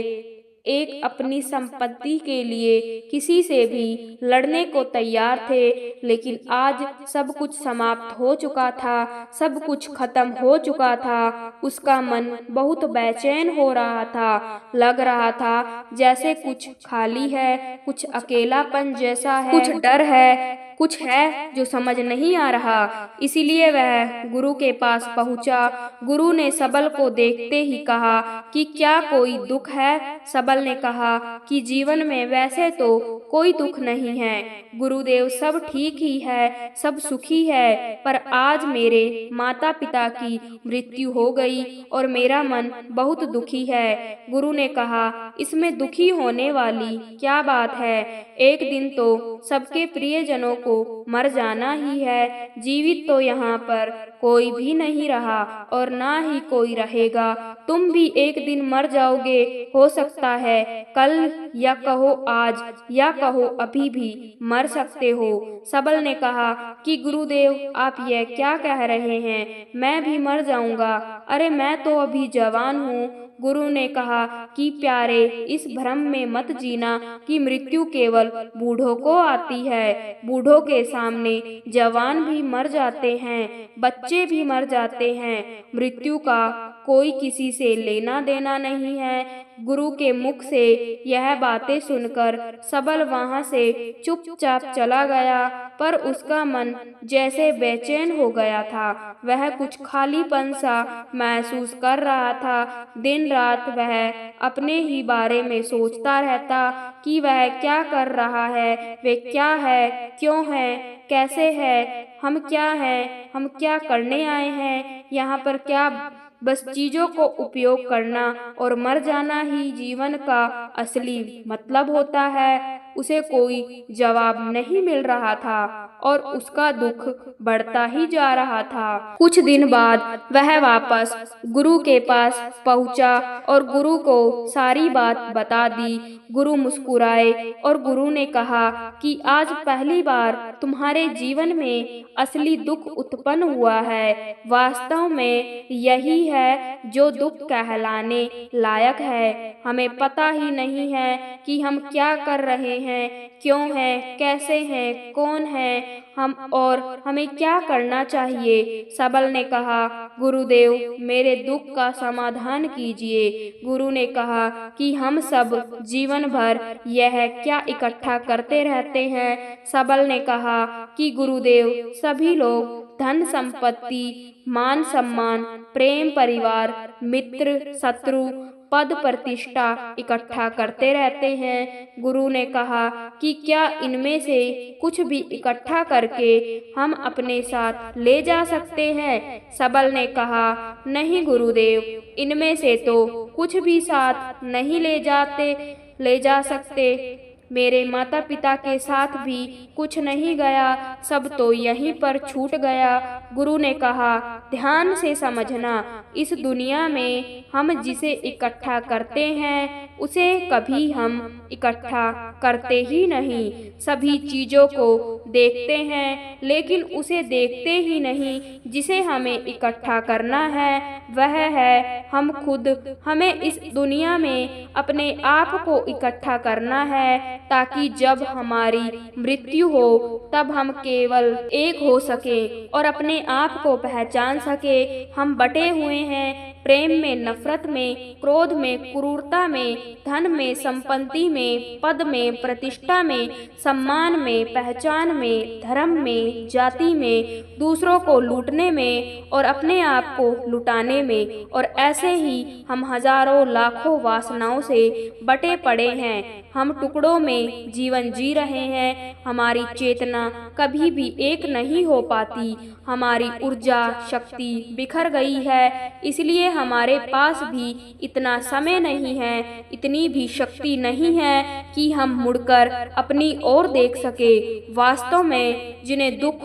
एक अपनी संपत्ति के लिए किसी से भी लड़ने को तैयार थे, लेकिन आज सब कुछ समाप्त हो चुका था, सब कुछ खत्म हो चुका था। उसका मन बहुत बेचैन हो रहा था। लग रहा था जैसे कुछ खाली है, कुछ अकेलापन जैसा है, कुछ डर है कुछ है जो समझ नहीं आ रहा। इसीलिए वह गुरु के पास पहुंचा। गुरु ने सबल को देखते ही कहा कि क्या कोई दुख है? सबल ने कहा कि जीवन में वैसे तो कोई दुख नहीं है गुरुदेव, सब ठीक ही है, सब सुखी है, पर आज मेरे माता पिता की मृत्यु हो गई और मेरा मन बहुत दुखी है। गुरु ने कहा, इसमें दुखी होने वाली क्या बात है? एक दिन तो सबके प्रियजनों को मर जाना ही है। जीवित तो यहाँ पर कोई भी नहीं रहा और ना ही कोई रहेगा। तुम भी एक दिन मर जाओगे, हो सकता है कल, या कहो आज, या कहो अभी भी मर सकते हो। सबल ने कहा कि गुरुदेव आप यह क्या कह रहे हैं? मैं भी मर जाऊंगा। अरे मैं तो अभी जवान हूँ। गुरु ने कहा कि प्यारे, इस भ्रम में मत जीना कि मृत्यु केवल बूढ़ों को आती है। बूढ़ों के सामने जवान भी मर जाते हैं, बच्चे भी मर जाते हैं। मृत्यु का कोई किसी से लेना देना नहीं है। गुरु के मुख से यह बातें सुनकर सबल वहां से चुपचाप चला गया, पर उसका मन जैसे बेचैन हो गया था। वह कुछ खालीपन सा महसूस कर रहा था। दिन रात वह अपने ही बारे में सोचता रहता कि वह क्या कर रहा है, वे क्या है, क्यों है, कैसे है, हम क्या हैं, हम क्या करने आए हैं यहाँ पर? क्या बस चीजों को उपयोग करना और मर जाना ही जीवन का असली मतलब होता है? उसे कोई जवाब नहीं मिल रहा था और उसका दुख बढ़ता ही जा रहा था। कुछ दिन बाद वह वापस गुरु के पास पहुंचा और गुरु को सारी बात बता दी। गुरु मुस्कुराए और गुरु ने कहा कि आज पहली बार तुम्हारे जीवन में असली दुख उत्पन्न हुआ है। वास्तव में यही है जो दुख कहलाने लायक है। हमें पता ही नहीं है कि हम क्या कर रहे हैं, क्यों हैं, कैसे हैं, कौन है हम और हमें क्या करना चाहिए। सबल ने कहा, गुरुदेव मेरे दुख का समाधान कीजिए। गुरु ने कहा कि हम सब जीवन भर यह क्या इकट्ठा करते रहते हैं। सबल ने कहा कि गुरुदेव सभी लोग धन संपत्ति, मान सम्मान, प्रेम, परिवार, मित्र, शत्रु, पद, प्रतिष्ठा इकट्ठा करते रहते हैं। गुरु ने कहा कि क्या इनमें से कुछ भी इकट्ठा करके हम अपने साथ ले जा सकते हैं? सबल ने कहा, नहीं गुरुदेव, इनमें से तो कुछ भी साथ नहीं ले जा सकते। मेरे माता पिता के साथ भी कुछ नहीं गया, सब तो यहीं पर छूट गया। गुरु ने कहा, ध्यान से समझना, इस दुनिया में हम जिसे इकट्ठा करते हैं उसे कभी हम इकट्ठा करते ही नहीं। सभी चीजों को देखते हैं लेकिन उसे देखते ही नहीं जिसे हमें इकट्ठा करना है। वह है हम खुद। हमें इस दुनिया में अपने आप को इकट्ठा करना है ताकि जब हमारी मृत्यु हो तब हम केवल एक हो सके और अपने आप को पहचान सके। हम बटे हुए हैं प्रेम में, नफरत में, क्रोध में, क्रूरता में, धन में, संपत्ति में, पद में, प्रतिष्ठा में, सम्मान में, पहचान में, धर्म में, जाति में, दूसरों को लूटने में और अपने आप को लुटाने में। और ऐसे ही हम हजारों लाखों वासनाओं से बटे पड़े हैं। हम टुकड़ों में जीवन जी रहे हैं। हमारी चेतना कभी भी एक नहीं हो पाती। हमारी ऊर्जा शक्ति बिखर गई है, इसलिए हमारे पास भी इतना समय नहीं है, इतनी भी शक्ति नहीं है कि हम मुड़कर अपनी ओर देख सके। वास्तव में जिन्हें दुख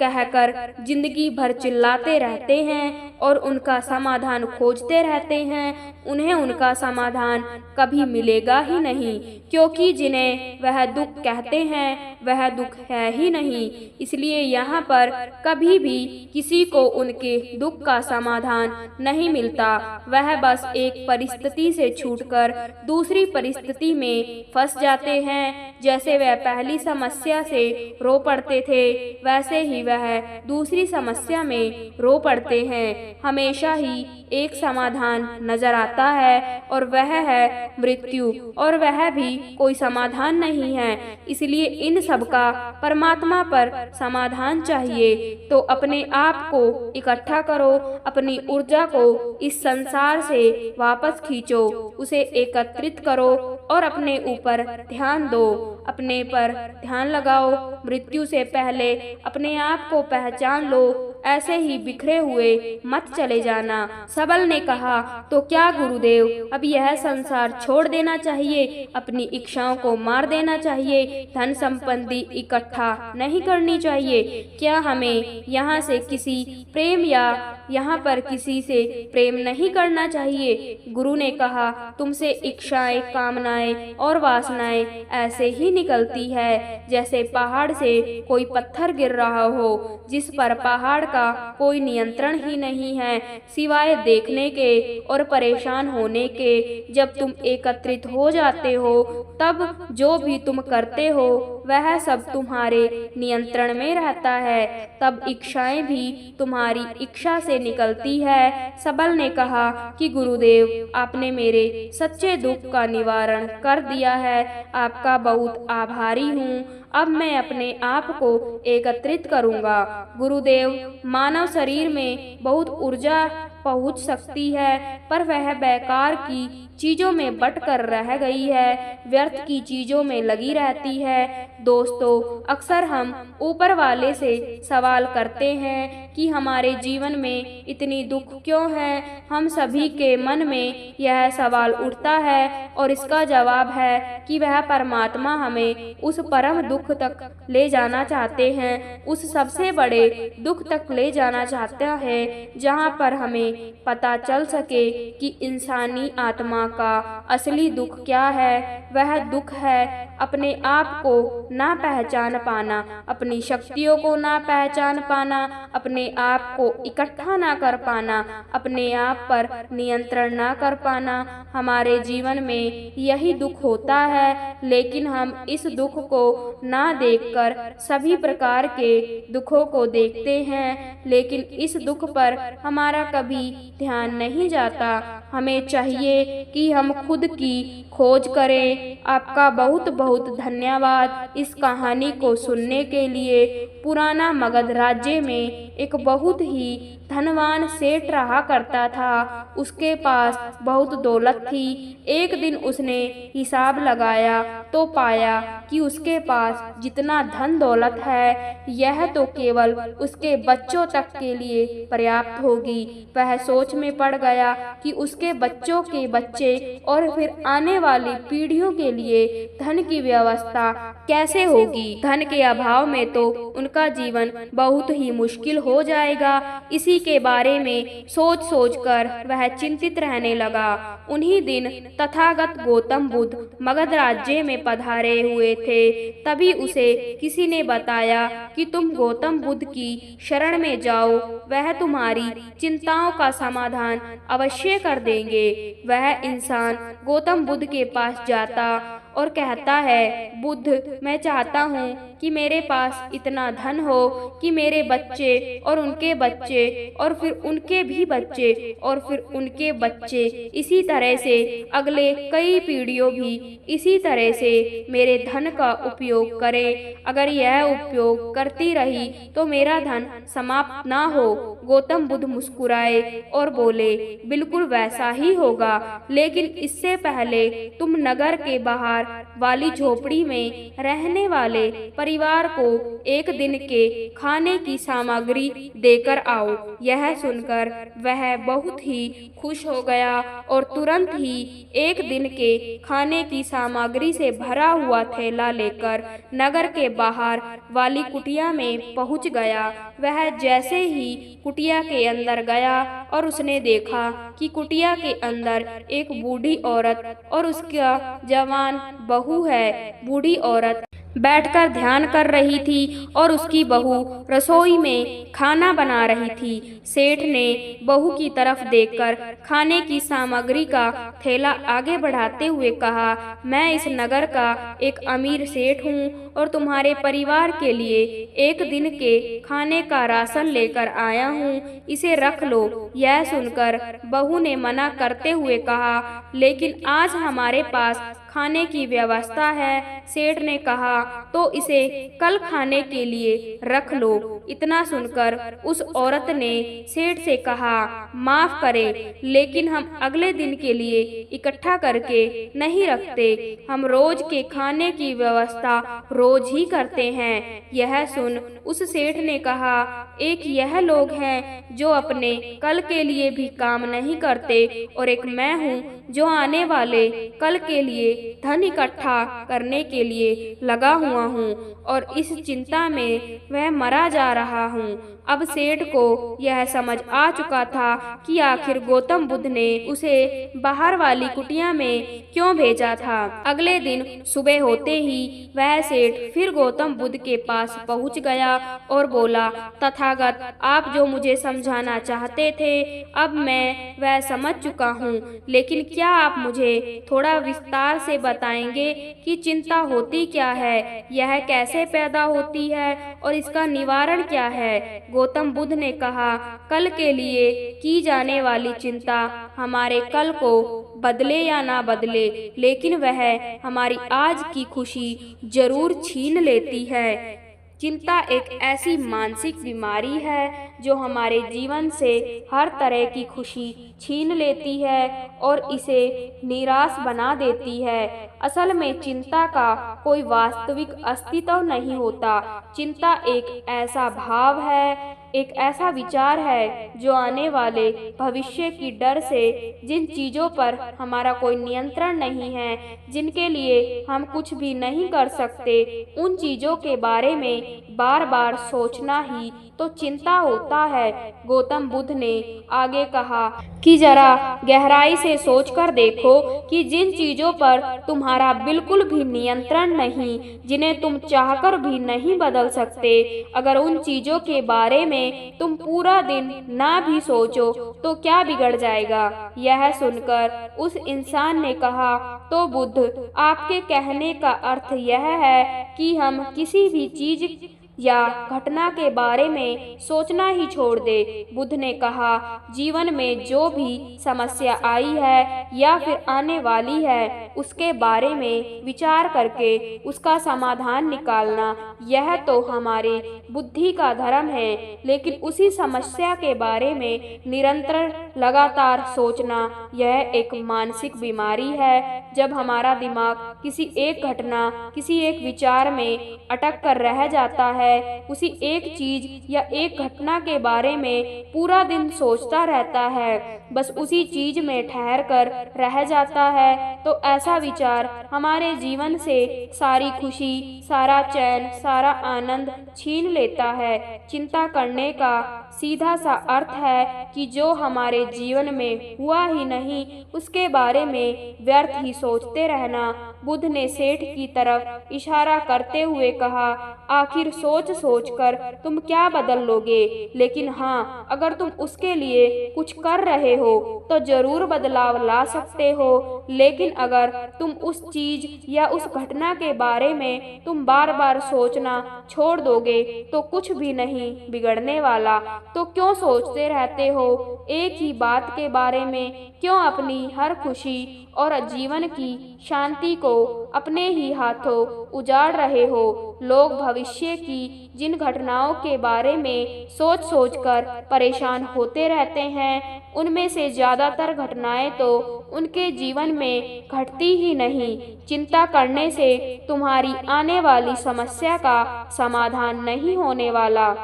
कहकर जिंदगी भर चिल्लाते रहते हैं और उनका समाधान खोजते रहते हैं, उन्हें उनका समाधान कभी मिलेगा ही नहीं, क्योंकि जिन्हें वह दुख कहते हैं वह दुख है ही नहीं। इसलिए यहाँ पर कभी भी किसी को उनके दुख का समाधान नहीं मिलता। वह बस एक परिस्थिति से छूटकर दूसरी परिस्थिति में फंस जाते हैं। जैसे वह पहली समस्या से रो पड़ते थे, वैसे ही वह दूसरी समस्या में रो पड़ते हैं। हमेशा ही एक समाधान नजर आता है और वह है मृत्यु, और वह भी कोई समाधान नहीं है। इसलिए इन सब का परमात्मा पर समाधान चाहिए। तो अपने आप को इकट्ठा करो, अपनी ऊर्जा को इस संसार से वापस खींचो, उसे एकत्रित करो और अपने ऊपर ध्यान दो, अपने पर ध्यान लगाओ। मृत्यु से पहले अपने आप को पहचान लो, ऐसे ही बिखरे हुए मत चले जाना। सबल ने कहा, तो क्या गुरुदेव अब यह संसार छोड़ देना चाहिए, अपनी इच्छाओं को मार देना चाहिए, धन संपत्ति इकट्ठा नहीं करनी चाहिए? क्या हमें यहाँ से किसी प्रेम या यहाँ पर किसी से प्रेम नहीं करना चाहिए? गुरु ने कहा, तुमसे इच्छाएं, कामनाएं और वासनाएं ऐसे ही निकलती है जैसे पहाड़ से कोई पत्थर गिर रहा हो, जिस पर पहाड़ का कोई नियंत्रण ही नहीं है सिवाय देखने के और परेशान होने के। जब तुम एकत्रित हो जाते हो तब जो भी तुम करते हो वह सब तुम्हारे नियंत्रण में रहता है, तब इच्छाएं भी तुम्हारी इच्छा से निकलती है। सबल ने कहा कि गुरुदेव, आपने मेरे सच्चे दुख का निवारण कर दिया है, आपका बहुत आभारी हूँ। अब मैं अपने आप को एकत्रित करूँगा। गुरुदेव, मानव शरीर में बहुत ऊर्जा पहुँच सकती है, पर वह बेकार की चीजों में बट कर रह गई है, व्यर्थ की चीजों में लगी रहती है। दोस्तों, अक्सर हम ऊपर वाले से सवाल करते हैं कि हमारे जीवन में इतनी दुख क्यों है। हम सभी के मन में यह सवाल उठता है और इसका जवाब है कि वह परमात्मा हमें उस परम दुख तक ले जाना चाहते हैं, उस सबसे बड़े दुख तक ले जाना चाहता है जहाँ पर हमें पता चल सके कि इंसानी आत्मा का असली दुख क्या है। वह दुख है अपने आप को ना पहचान पाना, अपनी शक्तियों को ना पहचान पाना, अपने आप को इकट्ठा ना कर पाना, अपने आप पर नियंत्रण ना कर पाना। हमारे जीवन में यही दुख होता है, लेकिन हम इस दुख को ना देखकर सभी प्रकार के दुखों को देखते हैं, लेकिन इस दुख पर हमारा कभी ध्यान नहीं जाता। हमें चाहिए कि हम खुद की खोज करें। आपका बहुत बहुत धन्यवाद इस कहानी को सुनने के लिए। पुराना मगध राज्य में एक बहुत ही धनवान सेठ रहा करता था। उसके पास बहुत दौलत थी। एक दिन उसने हिसाब लगाया तो पाया कि उसके पास जितना धन दौलत है यह तो केवल उसके बच्चों तक के लिए पर्याप्त होगी। वह सोच में पड़ गया कि उसके बच्चों के बच्चे और फिर आने वाली पीढ़ियों के लिए धन की व्यवस्था कैसे होगी। धन के अभाव में तो उनका जीवन बहुत ही मुश्किल हो जाएगा। इसी के बारे में सोच सोचकर वह चिंतित रहने लगा। उन्हीं दिन तथागत गौतम बुद्ध मगध राज्य में पधारे हुए थे। तभी उसे किसी ने बताया कि तुम गौतम बुद्ध की शरण में जाओ, वह तुम्हारी चिंताओं का समाधान अवश्य कर देंगे। वह इंसान गौतम बुद्ध के पास जाता और कहता है, बुद्ध, मैं चाहता हूँ कि मेरे पास इतना धन हो कि मेरे बच्चे और उनके बच्चे और फिर उनके भी बच्चे और फिर उनके बच्चे इसी तरह से अगले कई पीढ़ियों भी इसी तरह से मेरे धन का उपयोग करें। अगर यह उपयोग करती रही तो मेरा धन समाप्त ना हो। गौतम बुद्ध मुस्कुराए और बोले, बिल्कुल वैसा ही होगा, लेकिन इससे पहले तुम नगर के बाहर वाली झोपड़ी में रहने वाले परिवार को एक दिन के खाने की सामग्री देकर आओ। यह सुनकर वह बहुत ही खुश हो गया और तुरंत ही एक दिन के खाने की सामग्री से भरा हुआ थैला लेकर नगर के बाहर वाली कुटिया में पहुंच गया। वह जैसे ही कुटिया के अंदर गया और उसने देखा कि कुटिया के अंदर एक बूढ़ी औरत और उसका जवान बहू है। बूढ़ी औरत बैठकर ध्यान कर रही थी और उसकी बहू रसोई में खाना बना रही थी। सेठ ने बहू की तरफ देखकर खाने की सामग्री का थैला आगे बढ़ाते हुए कहा, मैं इस नगर का एक अमीर सेठ हूँ और तुम्हारे परिवार के लिए एक दिन के खाने का राशन लेकर आया हूँ, इसे रख लो। यह सुनकर बहू ने मना करते हुए कहा, लेकिन आज हमारे पास खाने की व्यवस्था है। सेठ ने कहा, तो इसे कल खाने के लिए रख लो। इतना सुनकर उस औरत ने सेठ से कहा, माफ करें, लेकिन हम अगले दिन के लिए इकट्ठा करके नहीं रखते। हम रोज के खाने की व्यवस्था रोज ही करते हैं। यह सुन उस सेठ ने कहा, एक यह लोग हैं जो अपने कल के लिए भी काम नहीं करते और एक मैं हूँ जो आने वाले कल के लिए धन इकट्ठा करने के लिए लगा हुआ हूँ और इस चिंता में वह मरा जा रहा हूँ। अब सेठ को यह समझ आ चुका था कि आखिर गौतम बुद्ध ने उसे बाहर वाली कुटिया में क्यों भेजा था। अगले दिन सुबह होते ही वह सेठ फिर गौतम बुद्ध के पास पहुंच गया और बोला, तथागत, आप जो मुझे समझाना चाहते थे अब मैं वह समझ चुका हूँ, लेकिन क्या आप मुझे थोड़ा विस्तार से बताएंगे कि चिंता होती क्या है, यह कैसे पैदा होती है और इसका निवारण क्या है। गौतम बुद्ध ने कहा, कल के लिए की जाने वाली चिंता हमारे कल को बदले या ना बदले, लेकिन वह हमारी आज की खुशी जरूर छीन लेती है। चिंता एक ऐसी मानसिक बीमारी है जो हमारे जीवन से हर तरह की खुशी छीन लेती है और इसे निराश बना देती है। असल में चिंता का कोई वास्तविक अस्तित्व नहीं होता। चिंता एक ऐसा भाव है, एक ऐसा विचार है जो आने वाले भविष्य की डर से, जिन चीजों पर हमारा कोई नियंत्रण नहीं है, जिनके लिए हम कुछ भी नहीं कर सकते, उन चीजों के बारे में बार बार सोचना ही तो चिंता होता है। गौतम बुद्ध ने आगे कहा कि जरा गहराई से सोचकर देखो कि जिन चीजों पर तुम्हारा बिल्कुल भी नियंत्रण नहीं, जिन्हें तुम चाहकर भी नहीं बदल सकते, अगर उन चीजों के बारे में तुम पूरा दिन ना भी सोचो तो क्या बिगड़ जाएगा। यह सुनकर उस इंसान ने कहा, तो बुद्ध, आपके कहने का अर्थ यह है कि हम किसी भी चीज या घटना के बारे में सोचना ही छोड़ दे। बुद्ध ने कहा, जीवन में जो भी समस्या आई है या फिर आने वाली है, उसके बारे में विचार करके उसका समाधान निकालना, यह तो हमारी बुद्धि का धर्म है, लेकिन उसी समस्या के बारे में निरंतर लगातार सोचना, यह एक मानसिक बीमारी है। जब हमारा दिमाग किसी एक घटना, किसी एक विचार में अटक कर रह जाता है, उसी एक चीज या एक घटना के बारे में पूरा दिन सोचता रहता है, बस उसी चीज में ठहर कर रह जाता है, तो ऐसा विचार हमारे जीवन से सारी खुशी, सारा चैन, सारा आनंद छीन लेता है। चिंता करने का सीधा सा अर्थ है कि जो हमारे जीवन में हुआ ही नहीं, उसके बारे में व्यर्थ ही सोचते रहना। बुद्ध ने सेठ की तरफ इशारा करते हुए कहा, आखिर सोच सोच कर तुम क्या बदल लोगे, लेकिन हाँ, अगर तुम उसके लिए कुछ कर रहे हो तो जरूर बदलाव ला सकते हो। लेकिन अगर तुम उस चीज या उस घटना के बारे में तुम बार बार सोचना छोड़ दोगे तो कुछ भी नहीं बिगड़ने वाला। तो क्यों सोचते रहते हो एक ही बात के बारे में? क्यों अपनी हर खुशी और जीवन की शांति को अपने ही हाथों उजाड़ रहे हो? लोग भविष्य की जिन घटनाओं के बारे में सोच सोच कर परेशान होते रहते हैं, उनमें से ज्यादातर घटनाएं तो उनके जीवन में घटती ही नहीं। चिंता करने से तुम्हारी आने वाली समस्या का समाधान नहीं होने वाला,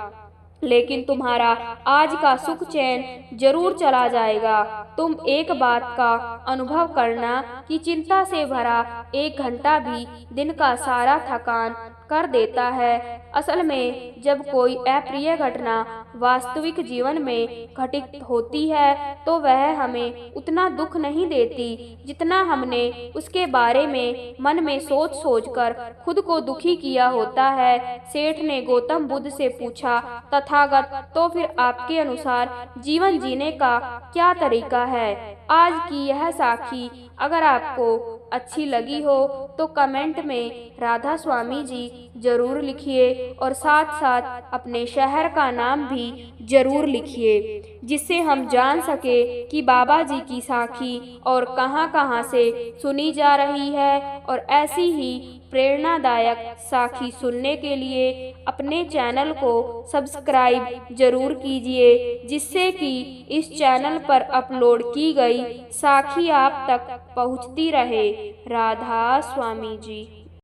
लेकिन तुम्हारा आज का सुख चैन जरूर चला जाएगा। तुम एक बात का अनुभव करना कि चिंता से भरा एक घंटा भी दिन का सारा थकान कर देता है। असल में जब कोई अप्रिय घटना वास्तविक जीवन में घटित होती है तो वह हमें उतना दुख नहीं देती जितना हमने उसके बारे में मन में सोच सोचकर खुद को दुखी किया होता है। सेठ ने गौतम बुद्ध से पूछा, तथागत, तो फिर आपके अनुसार जीवन जीने का क्या तरीका है? आज की यह साखी अगर आपको अच्छी लगी हो तो कमेंट में राधा स्वामी जी जरूर लिखिए और साथ साथ अपने शहर का नाम भी जरूर लिखिए, जिससे हम जान सके कि बाबा जी की साखी और कहां कहां से सुनी जा रही है। और ऐसी ही प्रेरणादायक साखी सुनने के लिए अपने चैनल को सब्सक्राइब जरूर कीजिए, जिससे कि इस चैनल पर अपलोड की गई साखी आप तक पहुंचती रहे। राधा स्वामी जी।